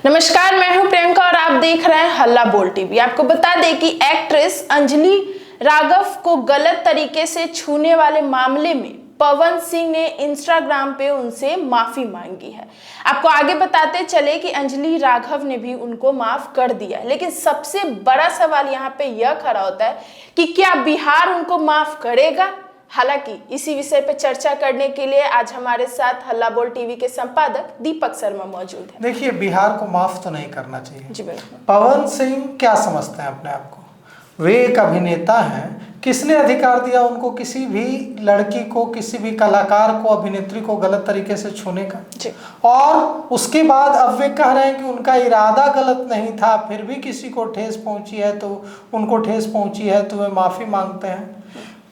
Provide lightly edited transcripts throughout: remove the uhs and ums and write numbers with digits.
नमस्कार, मैं हूं प्रियंका और आप देख रहे हैं हल्ला बोल टीवी। आपको बता दें कि एक्ट्रेस अंजलि राघव को गलत तरीके से छूने वाले मामले में पवन सिंह ने इंस्टाग्राम पे उनसे माफी मांगी है। आपको आगे बताते चले कि अंजलि राघव ने भी उनको माफ कर दिया है, लेकिन सबसे बड़ा सवाल यहाँ पे यह खड़ा होता है कि क्या बिहार उनको माफ करेगा। हालांकि इसी विषय पर चर्चा करने के लिए आज हमारे साथ हल्ला बोल टीवी के संपादक दीपक शर्मा मौजूद हैं। देखिए, बिहार को माफ तो नहीं करना चाहिए। जी बिल्कुल। पवन सिंह क्या समझते हैं अपने आप को? वे एक अभिनेता हैं। किसने अधिकार दिया उनको किसी भी लड़की को, किसी भी कलाकार को, अभिनेत्री को गलत तरीके से छूने का? जी। और उसके बाद अब वे कह रहे हैं कि उनका इरादा गलत नहीं था, फिर भी किसी को ठेस पहुंची है तो उनको ठेस पहुंची है तो वे माफी मांगते हैं।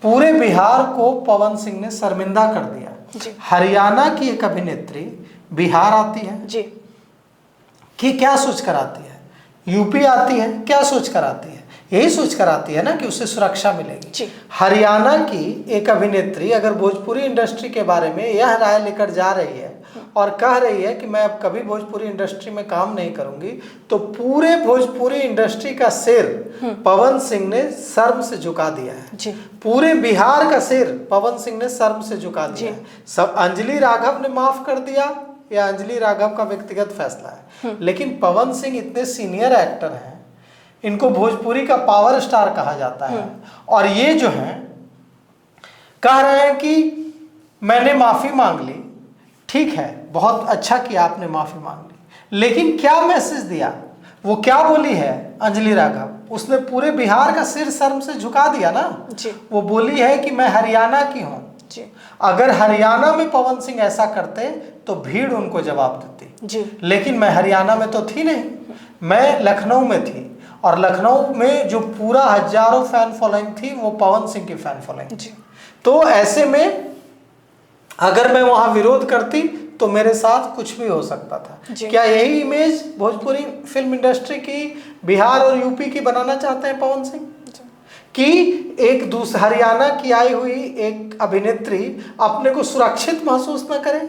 पूरे बिहार को पवन सिंह ने शर्मिंदा कर दिया। जी। हरियाणा की एक अभिनेत्री बिहार आती है जी। कि क्या सोच कर आती है, यूपी आती है क्या सोच कर आती है? यही सोच कर आती है ना कि उसे सुरक्षा मिलेगी। जी। हरियाणा की एक अभिनेत्री अगर भोजपुरी इंडस्ट्री के बारे में यह राय लेकर जा रही है और कह रही है कि मैं अब कभी भोजपुरी इंडस्ट्री में काम नहीं करूंगी, तो पूरे भोजपुरी इंडस्ट्री का सिर पवन सिंह ने शर्म से झुका दिया है। जी। पूरे बिहार का सिर पवन सिंह ने शर्म से झुका दिया है। सब अंजलि राघव ने माफ कर दिया, यह अंजलि राघव का व्यक्तिगत फैसला है, लेकिन पवन सिंह इतने सीनियर एक्टर हैं, इनको भोजपुरी का पावर स्टार कहा जाता है, और ये जो है कह रहे हैं कि मैंने माफी मांग ली। ठीक है, बहुत अच्छा किया आपने माफी मांग ली, लेकिन क्या मैसेज दिया? वो क्या बोली है अंजलि राघव? उसने पूरे बिहार का सिर शर्म से झुका दिया ना। जी। वो बोली है कि मैं हरियाणा की हूं। जी। अगर हरियाणा में पवन सिंह ऐसा करते तो भीड़ उनको जवाब देती। जी। लेकिन मैं हरियाणा में तो थी नहीं, मैं लखनऊ में थी, और लखनऊ में जो पूरा हजारों फैन फॉलोइंग थी वो पवन सिंह की फैन फॉलोइंग थी। तो ऐसे में अगर मैं वहां विरोध करती तो मेरे साथ कुछ भी हो सकता था। क्या यही इमेज भोजपुरी फिल्म इंडस्ट्री की बिहार और यूपी की बनाना चाहते हैं पवन सिंह? कि एक दूसरे हरियाणा की आई हुई एक अभिनेत्री अपने को सुरक्षित महसूस न करे?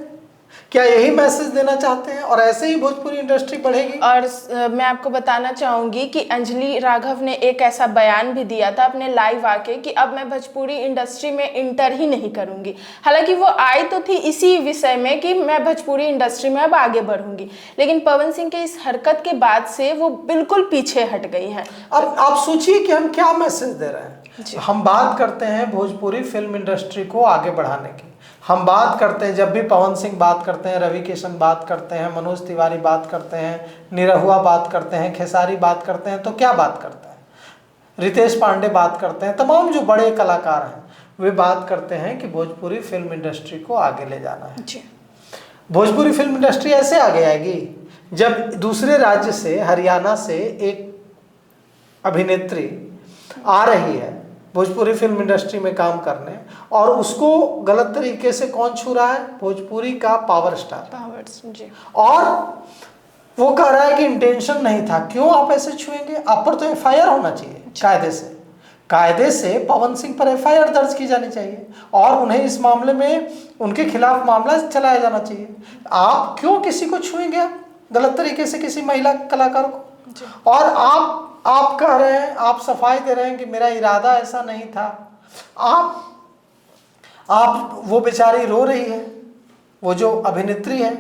क्या यही मैसेज देना चाहते हैं? और ऐसे ही भोजपुरी इंडस्ट्री बढ़ेगी। और मैं आपको बताना चाहूंगी कि अंजलि राघव ने एक ऐसा बयान भी दिया था अपने लाइव आके कि अब मैं भोजपुरी इंडस्ट्री में इंटर ही नहीं करूंगी। हालांकि वो आई तो थी इसी विषय में कि मैं भोजपुरी इंडस्ट्री में अब आगे बढ़ूंगी, लेकिन पवन सिंह के इस हरकत के बाद से वो बिल्कुल पीछे हट गई हैं। अब आप सोचिए कि हम क्या मैसेज दे रहे हैं। हम बात करते हैं भोजपुरी फिल्म इंडस्ट्री को आगे बढ़ाने की, हम बात करते हैं, जब भी पवन सिंह बात करते हैं, रवि किशन बात करते हैं, मनोज तिवारी बात करते हैं, निरहुआ बात करते हैं, खेसारी बात करते हैं, तो क्या बात करते हैं? रितेश पांडे बात करते हैं, तमाम जो बड़े कलाकार हैं वे बात करते हैं कि भोजपुरी फिल्म इंडस्ट्री को आगे ले जाना है। जी। भोजपुरी फिल्म इंडस्ट्री ऐसे आगे आएगी जब दूसरे राज्य से, हरियाणा से एक अभिनेत्री आ रही है भोजपुरी फिल्म इंडस्ट्री में काम करने, और उसको गलत तरीके से कौन छू रहा है? भोजपुरी का पावर स्टार। जी। और वो कह रहा है कि इंटेंशन नहीं था। क्यों आप ऐसे छुएंगे? आप पर तो एफआईआर होना चाहिए कायदे से पवन सिंह पर एफआईआर दर्ज की जानी चाहिए और उन्हें इस मामले में उनके खिलाफ मामला चलाया जाना चाहिए। आप क्यों किसी को छुएंगे गलत तरीके से, किसी महिला कलाकार को? और आप कह रहे हैं, आप सफाई दे रहे हैं कि मेरा इरादा ऐसा नहीं था। आप वो बेचारी रो रही है, वो जो अभिनेत्री है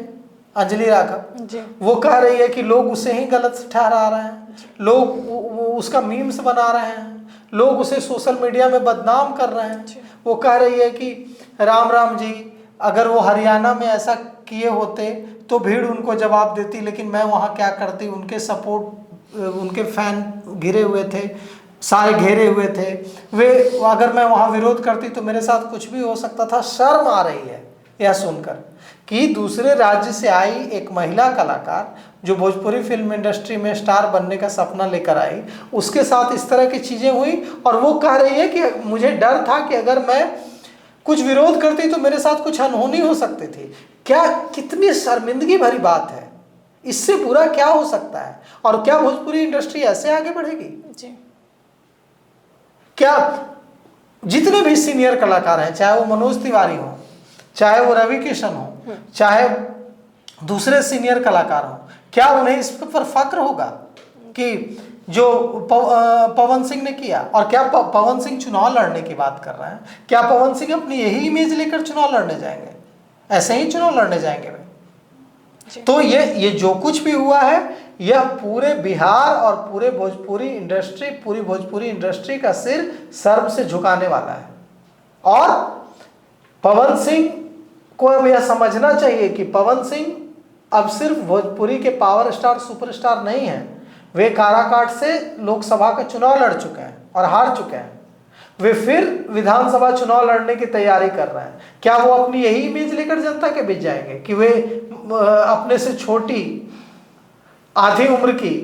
अंजलि राघव, वो कह रही है कि लोग उसे ही गलत ठहरा रहे हैं, लोग वो उसका मीम्स बना रहे हैं, लोग उसे सोशल मीडिया में बदनाम कर रहे हैं। वो कह रही है कि राम राम जी, अगर वो हरियाणा में ऐसा किए होते तो भीड़ उनको जवाब देती, लेकिन मैं वहाँ क्या करती? उनके सपोर्ट, उनके फैन घिरे हुए थे, सारे घेरे हुए थे, वे अगर मैं वहाँ विरोध करती तो मेरे साथ कुछ भी हो सकता था। शर्म आ रही है यह सुनकर कि दूसरे राज्य से आई एक महिला कलाकार जो भोजपुरी फिल्म इंडस्ट्री में स्टार बनने का सपना लेकर आई, उसके साथ इस तरह की चीज़ें हुई, और वो कह रही है कि मुझे डर था कि अगर मैं कुछ विरोध करती तो मेरे साथ कुछ अनहोनी हो सकती थी। क्या, कितनी शर्मिंदगी भरी बात है! इससे बुरा क्या हो सकता है? और क्या भोजपुरी इंडस्ट्री ऐसे आगे बढ़ेगी? जी। क्या जितने भी सीनियर कलाकार हैं, चाहे वो मनोज तिवारी हो, चाहे वो रवि किशन हो, चाहे दूसरे सीनियर कलाकार हो, क्या उन्हें इस पर फक्र होगा कि जो पवन सिंह ने किया? और क्या पवन सिंह चुनाव लड़ने की बात कर रहे हैं? क्या पवन सिंह अपनी यही इमेज लेकर चुनाव लड़ने जाएंगे? ऐसे ही चुनाव लड़ने जाएंगे वे? तो ये जो कुछ भी हुआ है, यह पूरे बिहार और पूरे भोजपुरी इंडस्ट्री का सिर सर्व से झुकाने वाला है। और पवन सिंह को अब यह समझना चाहिए कि पवन सिंह अब सिर्फ भोजपुरी के पावर स्टार, सुपरस्टार नहीं है। वे काराकाट से लोकसभा का चुनाव लड़ चुके हैं और हार चुके हैं। वे फिर विधानसभा चुनाव लड़ने की तैयारी कर रहे हैं। क्या वो अपनी यही इमेज लेकर जनता के बीच जाएंगे कि वे अपने से छोटी आधी उम्र की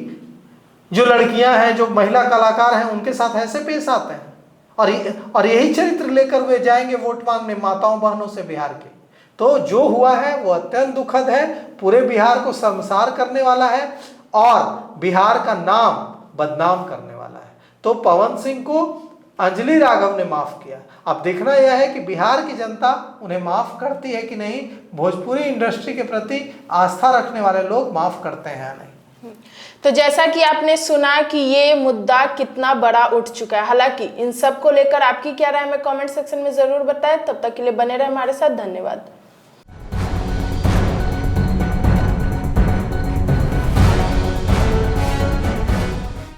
जो लड़कियां हैं, जो महिला कलाकार हैं, उनके साथ ऐसे पेश आते हैं और यही चरित्र लेकर वे जाएंगे वोट मांगने माताओं बहनों से बिहार के? तो जो हुआ है वो अत्यंत दुखद है, पूरे बिहार को शर्मसार करने वाला है और बिहार का नाम बदनाम करने वाला है। तो पवन सिंह को अंजलि राघव ने माफ किया। अब देखना यह है कि बिहार की जनता उन्हें माफ करती है कि नहीं, भोजपुरी इंडस्ट्री के प्रति आस्था रखने वाले लोग माफ करते हैं या नहीं। तो जैसा कि आपने सुना कि ये मुद्दा कितना बड़ा उठ चुका है। हालांकि इन सब को लेकर आपकी क्या राय है, हमें कमेंट सेक्शन में जरूर बताएं। तब तक के लिए बने रहे हमारे साथ। धन्यवाद।